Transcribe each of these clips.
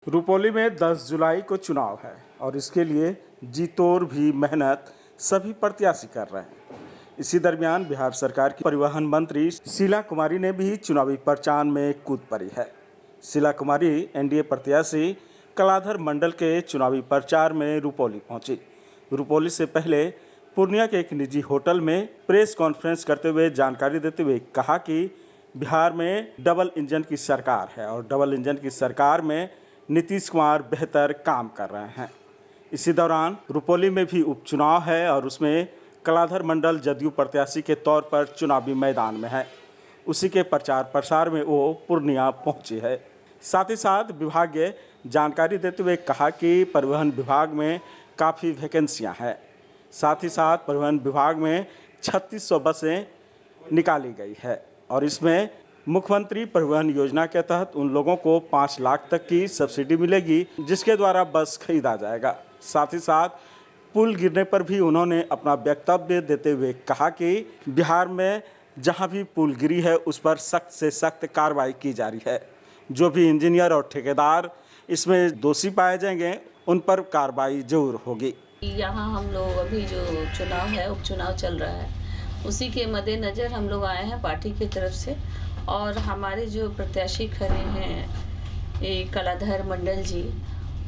रुपौली में 10 जुलाई को चुनाव है और इसके लिए जी तोड़ भी मेहनत सभी प्रत्याशी कर रहे हैं। इसी दरमियान बिहार सरकार की परिवहन मंत्री शीला कुमारी ने भी चुनावी प्रचार में कूद पड़ी है। शीला कुमारी एनडीए प्रत्याशी कलाधर मंडल के चुनावी प्रचार में रुपौली पहुंची। रुपौली से पहले पूर्णिया के एक निजी होटल में प्रेस कॉन्फ्रेंस करते हुए जानकारी देते हुए कहा कि बिहार में डबल इंजन की सरकार है और डबल इंजन की सरकार में नीतीश कुमार बेहतर काम कर रहे हैं। इसी दौरान रुपौली में भी उपचुनाव है और उसमें कलाधर मंडल जदयू प्रत्याशी के तौर पर चुनावी मैदान में है। उसी के प्रचार प्रसार में वो पूर्णिया पहुंची है। साथ ही साथ विभागीय जानकारी देते हुए कहा कि परिवहन विभाग में काफ़ी वैकेंसियां हैं। साथ ही साथ परिवहन विभाग में 3600 बसें निकाली गई है और इसमें मुख्यमंत्री परिवहन योजना के तहत उन लोगों को 5 लाख तक की सब्सिडी मिलेगी, जिसके द्वारा बस खरीदा जाएगा। साथ ही साथ पुल गिरने पर भी उन्होंने अपना वक्तव्य देते हुए कहा कि बिहार में जहां भी पुल गिरी है उस पर सख्त से सख्त कार्रवाई की जा रही है। जो भी इंजीनियर और ठेकेदार इसमें दोषी पाए जाएंगे उन पर कार्रवाई जरूर होगी। यहाँ हम लोग अभी जो चुनाव है उपचुनाव चल रहा है, उसी के मद्देनज़र हम लोग आए हैं पार्टी की तरफ से। और हमारे जो प्रत्याशी खड़े हैं ये कलाधर मंडल जी,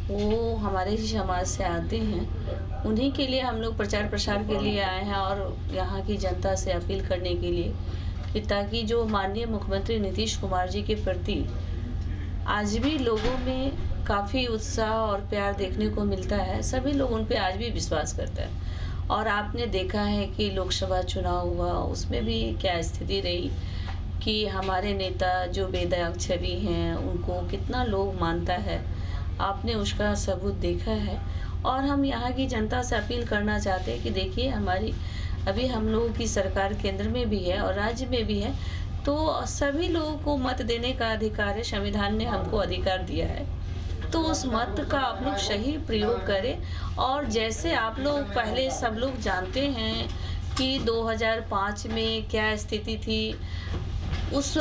वो हमारे ही समाज से आते हैं। उन्हीं के लिए हम लोग प्रचार प्रसार के लिए आए हैं और यहाँ की जनता से अपील करने के लिए कि ताकि जो माननीय मुख्यमंत्री नीतीश कुमार जी के प्रति आज भी लोगों में काफ़ी उत्साह और प्यार देखने को मिलता है। सभी लोग उन पे आज भी विश्वास करते हैं। और आपने देखा है कि लोकसभा चुनाव हुआ, उसमें भी क्या स्थिति रही कि हमारे नेता जो बेदाग छवि हैं उनको कितना लोग मानता है। आपने उसका सबूत देखा है। और हम यहाँ की जनता से अपील करना चाहते हैं कि देखिए हमारी अभी हम लोगों की सरकार केंद्र में भी है और राज्य में भी है, तो सभी लोगों को मत देने का अधिकार है। संविधान ने हमको अधिकार दिया है, तो उस मत का आप लोग सही प्रयोग करें। और जैसे आप लोग पहले सब लोग जानते हैं कि 2005 में क्या स्थिति थी, उस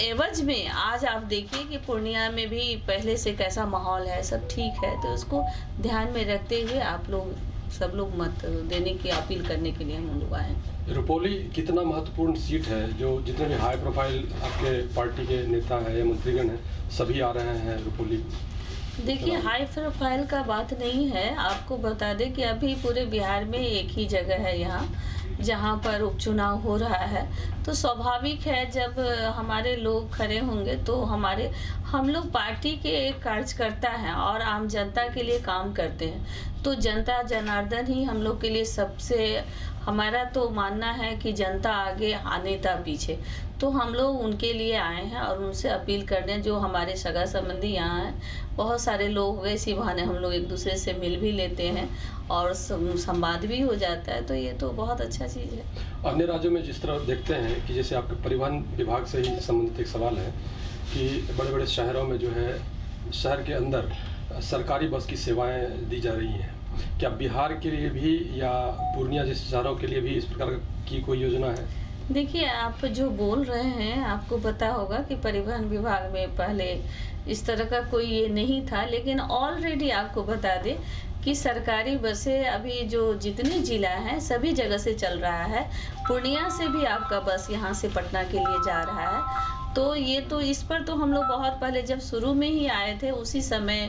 एवज में आज आप देखिए कि पूर्णिया में भी पहले से कैसा माहौल है, सब ठीक है। तो उसको ध्यान में रखते हुए आप लोग सब लोग मत देने की अपील करने के लिए हम लोग आए हैं। रुपौली कितना महत्वपूर्ण सीट है, जो जितने भी हाई प्रोफाइल आपके पार्टी के नेता हैं या मंत्रीगण हैं सभी आ रहे हैं रुपौली? देखिए हाई प्रोफाइल का बात नहीं है। आपको बता दें कि अभी पूरे बिहार में एक ही जगह है यहाँ जहाँ पर उपचुनाव हो रहा है। तो स्वाभाविक है जब हमारे लोग खड़े होंगे तो हम लोग पार्टी के एक कार्यकर्ता हैं और आम जनता के लिए काम करते हैं। तो जनता जनार्दन ही हम लोग के लिए सबसे, हमारा तो मानना है कि जनता आगे नेता पीछे। तो हम लोग उनके लिए आए हैं और उनसे अपील करने, जो हमारे सगा संबंधी यहाँ हैं, बहुत सारे लोग हो गए, इसी बहाने हम लोग एक दूसरे से मिल भी लेते हैं और संवाद भी हो जाता है। तो ये तो बहुत अच्छा चीज़ है। अन्य राज्यों में जिस तरह देखते हैं कि जैसे आपके परिवहन विभाग से ही संबंधित एक सवाल है कि बड़े बड़े शहरों में जो है शहर के अंदर सरकारी बस की सेवाएं दी जा रही हैं, क्या बिहार के लिए भी या पूर्णिया जैसे शहरों के लिए भी इस प्रकार की कोई योजना है? देखिए आप जो बोल रहे हैं, आपको पता होगा कि परिवहन विभाग में पहले इस तरह का कोई ये नहीं था, लेकिन ऑलरेडी आपको बता दें कि सरकारी बसें अभी जो जितने जिला हैं सभी जगह से चल रहा है। पूर्णिया से भी आपका बस यहाँ से पटना के लिए जा रहा है। तो ये तो इस पर तो हम लोग बहुत पहले जब शुरू में ही आए थे उसी समय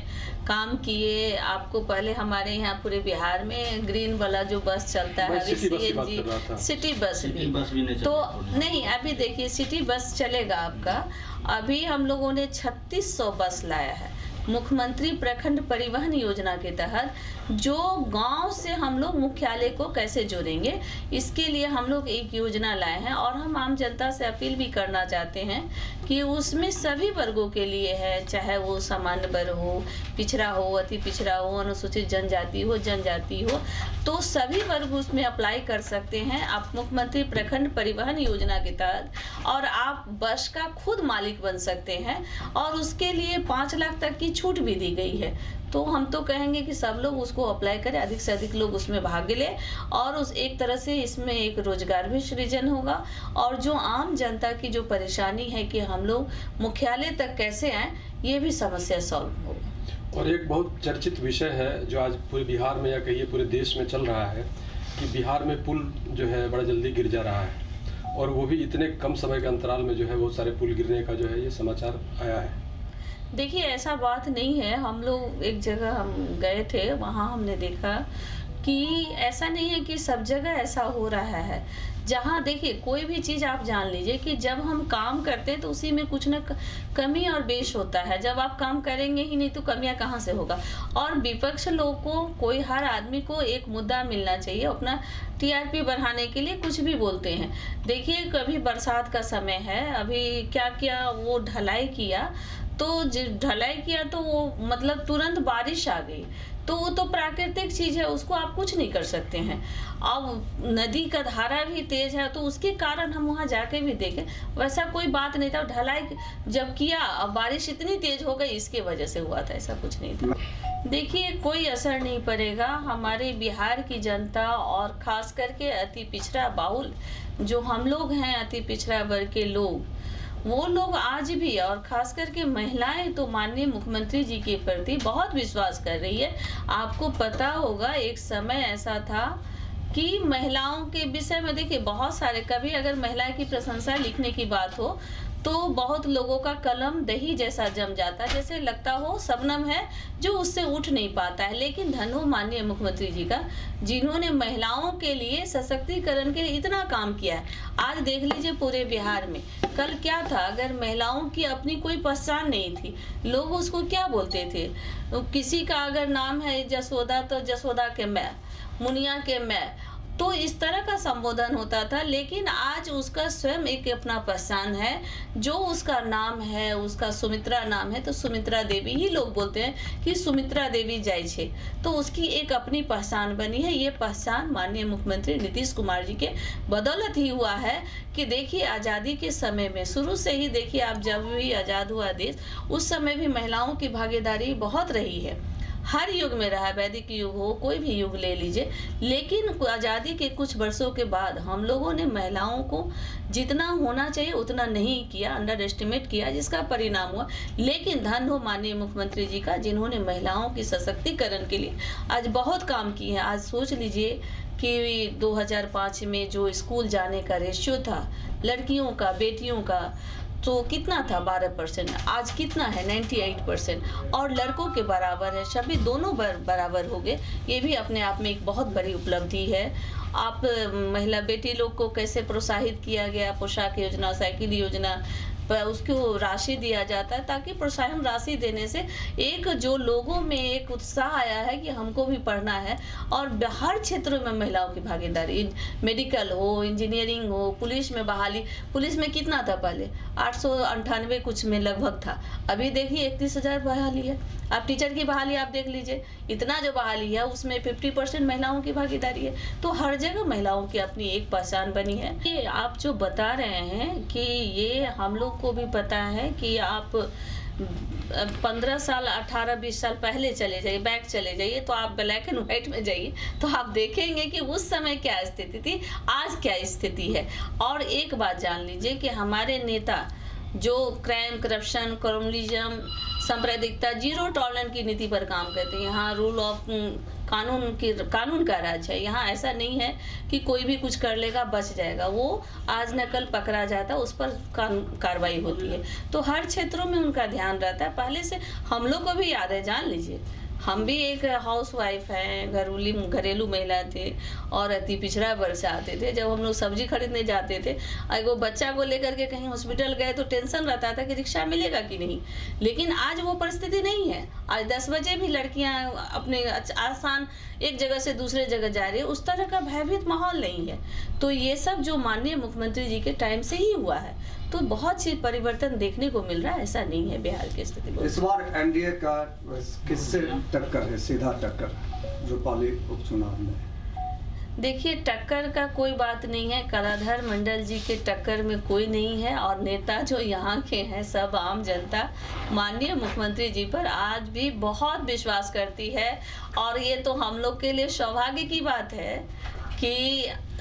काम किए। आपको पहले हमारे यहाँ पूरे बिहार में ग्रीन वाला जो बस चलता है, CNG सिटी बस भी तो नहीं, अभी देखिए सिटी बस चलेगा आपका। अभी हम लोगों ने 3600 बस लाया है मुख्यमंत्री प्रखंड परिवहन योजना के तहत। जो गांव से हम लोग मुख्यालय को कैसे जोड़ेंगे, इसके लिए हम लोग एक योजना लाए हैं। और हम आम जनता से अपील भी करना चाहते हैं कि उसमें सभी वर्गों के लिए है, चाहे वो सामान्य वर्ग हो, पिछड़ा हो, अति पिछड़ा हो, अनुसूचित जनजाति हो, तो सभी वर्ग उसमें अप्लाई कर सकते हैं आप मुख्यमंत्री प्रखंड परिवहन योजना के तहत। और आप बस का खुद मालिक बन सकते हैं और उसके लिए 5 लाख तक की छूट भी दी गई है। तो हम तो कहेंगे कि सब लोग उसको अप्लाई करें, अधिक से अधिक लोग उसमें भाग लें और उस एक तरह से इसमें एक रोजगार भी सृजन होगा। और जो आम जनता की जो परेशानी है कि हम लोग मुख्यालय तक कैसे आएँ, ये भी समस्या सॉल्व होगा। और एक बहुत चर्चित विषय है जो आज पूरे बिहार में या कहिए पूरे देश में चल रहा है कि बिहार में पुल जो है बड़ा जल्दी गिर जा रहा है, और वो भी इतने कम समय के अंतराल में जो है बहुत सारे पुल गिरने का जो है ये समाचार आया है। देखिए, ऐसा बात नहीं है। हम लोग एक जगह हम गए थे, वहाँ हमने देखा कि ऐसा नहीं है कि सब जगह ऐसा हो रहा है। जहाँ देखिए, कोई भी चीज़ आप जान लीजिए कि जब हम काम करते हैं तो उसी में कुछ न कमी और बेश होता है। जब आप काम करेंगे ही नहीं तो कमियां कहाँ से होगा। और विपक्ष लोग को, कोई हर आदमी को एक मुद्दा मिलना चाहिए, अपना टीआरपी बढ़ाने के लिए कुछ भी बोलते हैं। देखिए, कभी बरसात का समय है, अभी क्या किया, वो ढलाई किया, तो ढलाई किया तो वो मतलब तुरंत बारिश आ गई, तो वो तो प्राकृतिक चीज है, उसको आप कुछ नहीं कर सकते हैं। अब नदी का धारा भी तेज है तो उसके कारण हम वहां जाके भी देखें, वैसा कोई बात नहीं था। ढलाई जब किया, अब बारिश इतनी तेज हो गई, इसके वजह से हुआ था, ऐसा कुछ नहीं था। देखिए, कोई असर नहीं पड़ेगा। हमारे बिहार की जनता और खास करके अति पिछड़ा बाहुल जो हम लोग हैं, अति पिछड़ा वर्ग के लोग, वो लोग आज भी, और खास करके महिलाएं तो माननीय मुख्यमंत्री जी के प्रति बहुत विश्वास कर रही है। आपको पता होगा एक समय ऐसा था कि महिलाओं के विषय में देखिए बहुत सारे, कभी अगर महिला की प्रशंसा लिखने की बात हो तो बहुत लोगों का कलम दही जैसा जम जाता है, जैसे लगता हो शबनम है जो उससे उठ नहीं पाता है। लेकिन धन हो माननीय मुख्यमंत्री जी का, जिन्होंने महिलाओं के लिए सशक्तिकरण के लिए इतना काम किया है। आज देख लीजिए पूरे बिहार में, कल क्या था, अगर महिलाओं की अपनी कोई पहचान नहीं थी, लोग उसको क्या बोलते थे, किसी का अगर नाम है जसोदा तो जसोदा के मैं, मुनिया के मैं, तो इस तरह का संबोधन होता था। लेकिन आज उसका स्वयं एक अपना पहचान है, जो उसका नाम है, उसका सुमित्रा नाम है, तो सुमित्रा देवी ही लोग बोलते हैं कि सुमित्रा देवी जाय छे, तो उसकी एक अपनी पहचान बनी है। ये पहचान माननीय मुख्यमंत्री नीतीश कुमार जी के बदौलत ही हुआ है कि देखिए, आज़ादी के समय में शुरू से ही देखिए, आप जब भी आज़ाद हुआ देश, उस समय भी महिलाओं की भागीदारी बहुत रही है। हर युग में रहा, वैदिक युग हो, कोई भी युग ले लीजिए। लेकिन आज़ादी के कुछ वर्षों के बाद हम लोगों ने महिलाओं को जितना होना चाहिए उतना नहीं किया, अंडर एस्टिमेट किया, जिसका परिणाम हुआ। लेकिन धन हो माननीय मुख्यमंत्री जी का, जिन्होंने महिलाओं की सशक्तिकरण के लिए आज बहुत काम किए हैं। आज सोच लीजिए कि 2005 में जो स्कूल जाने का रेशियो था लड़कियों का, बेटियों का, तो कितना था, 12%, आज कितना है, 98%, और लड़कों के बराबर है, सभी दोनों बराबर हो गए। ये भी अपने आप में एक बहुत बड़ी उपलब्धि है। आप महिला बेटी लोग को कैसे प्रोत्साहित किया गया, पोशाक योजना, साइकिल योजना, उसको राशि दिया जाता है, ताकि प्रोत्साहन राशि देने से एक जो लोगों में एक उत्साह आया है कि हमको भी पढ़ना है। और हर क्षेत्रों में महिलाओं की भागीदारी, मेडिकल हो, इंजीनियरिंग हो, पुलिस में बहाली, पुलिस में कितना था पहले, 898 कुछ में लगभग था, अभी देखिए 31,000 बहाली है। आप टीचर की बहाली आप देख लीजिए, इतना जो बहाली है उसमें 50% महिलाओं की भागीदारी है। तो हर जगह महिलाओं की अपनी एक पहचान बनी है। ये आप जो बता रहे हैं कि ये हम लोग को भी पता है कि आप 15 साल 18-20 साल पहले चले जाइए, बैक चले जाइए, तो आप ब्लैक एंड व्हाइट में जाइए, तो आप देखेंगे कि उस समय क्या स्थिति थी, आज क्या स्थिति है। और एक बात जान लीजिए कि हमारे नेता जो क्राइम, करप्शन, कम्युनलिज्म, सांप्रदायिकता, जीरो टॉलरेंस की नीति पर काम करते हैं। यहाँ रूल ऑफ कानून का राज है। यहाँ ऐसा नहीं है कि कोई भी कुछ कर लेगा बच जाएगा, वो आज न कल पकड़ा जाता है, उस पर कार्रवाई होती है। तो हर क्षेत्रों में उनका ध्यान रहता है। पहले से हम लोग को भी याद है, जान लीजिए, हम भी एक हाउस वाइफ हैं, घरेलू महिला थे और अति पिछड़ा वर्ग से आते थे। जब हम लोग सब्जी खरीदने जाते थे, एगो बच्चा को लेकर के कहीं हॉस्पिटल गए तो टेंशन रहता था कि रिक्शा मिलेगा कि नहीं। लेकिन आज वो परिस्थिति नहीं है। आज 10 बजे भी लड़कियां अपने आसान एक जगह से दूसरे जगह जा रही है, उस तरह का भयभीत माहौल नहीं है। तो ये सब जो माननीय मुख्यमंत्री जी के टाइम से ही हुआ है, तो बहुत सी परिवर्तन देखने को मिल रहा है। ऐसा नहीं है बिहार की स्थिति में। इस बार एनडीए का किससे टक्कर है, सीधा टक्कर जो पाली उपचुनाव में? देखिए, टक्कर का कोई बात नहीं है। कलाधर मंडल जी के टक्कर में कोई नहीं है, और नेता जो यहाँ के हैं, सब आम जनता माननीय मुख्यमंत्री जी पर आज भी बहुत विश्वास करती है। और ये तो हम लोग के लिए सौभाग्य की बात है कि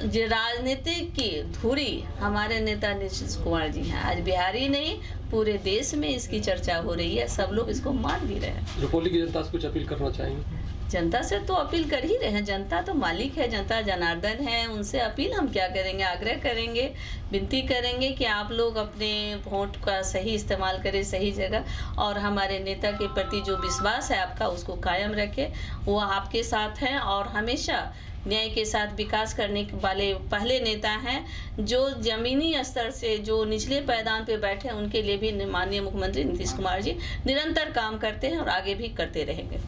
जो राजनीतिक की धुरी हमारे नेता नीतीश कुमार जी हैं। आज बिहार ही नहीं, पूरे देश में इसकी चर्चा हो रही है, सब लोग इसको मान भी रहे हैं। रुपौली की जनता से कुछ अपील करना चाहेंगे? जनता से तो अपील कर ही रहे हैं, जनता तो मालिक है, जनता जनार्दन है, उनसे अपील हम क्या करेंगे, आग्रह करेंगे, विनती करेंगे कि आप लोग अपने वोट का सही इस्तेमाल करें सही जगह, और हमारे नेता के प्रति जो विश्वास है आपका उसको कायम रखें। वो आपके साथ हैं और हमेशा न्याय के साथ विकास करने वाले पहले नेता हैं, जो जमीनी स्तर से जो निचले पायदान पे बैठे हैं उनके लिए भी माननीय मुख्यमंत्री नीतीश कुमार जी निरंतर काम करते हैं और आगे भी करते रहेंगे।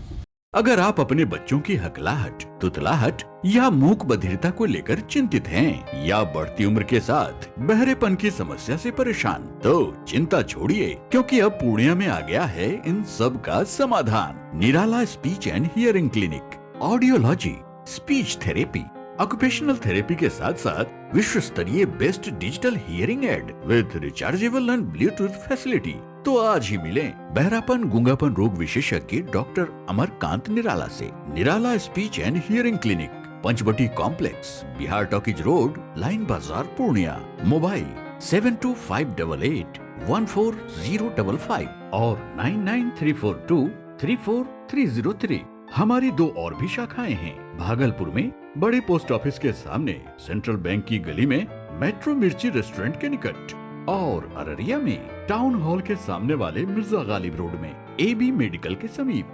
अगर आप अपने बच्चों की हकलाहट, तुतलाहट या मूक बधिरता को लेकर चिंतित हैं या बढ़ती उम्र के साथ बहरेपन की समस्या से परेशान, तो चिंता छोड़िए, क्योंकि अब पूर्णिया में आ गया है इन सब का समाधान। Nirala speech and hearing clinic, audiology, speech therapy, occupational therapy के साथ साथ विश्व स्तरीय best digital hearing aid with rechargeable and Bluetooth facility. तो आज ही मिलें बहरापन गूंगापन रोग विशेषज्ञ डॉक्टर अमरकांत निराला से। Nirala speech and hearing clinic, Panchvati complex, Bihar talkies road, line Bazar, Purnia. Mobile 7258814055 और 9934234303। हमारी 2 और भी शाखाएं हैं, भागलपुर में बड़े पोस्ट ऑफिस के सामने सेंट्रल बैंक की गली में मेट्रो मिर्ची रेस्टोरेंट के निकट, और अररिया में टाउन हॉल के सामने वाले मिर्जा गालिब रोड में AB मेडिकल के समीप।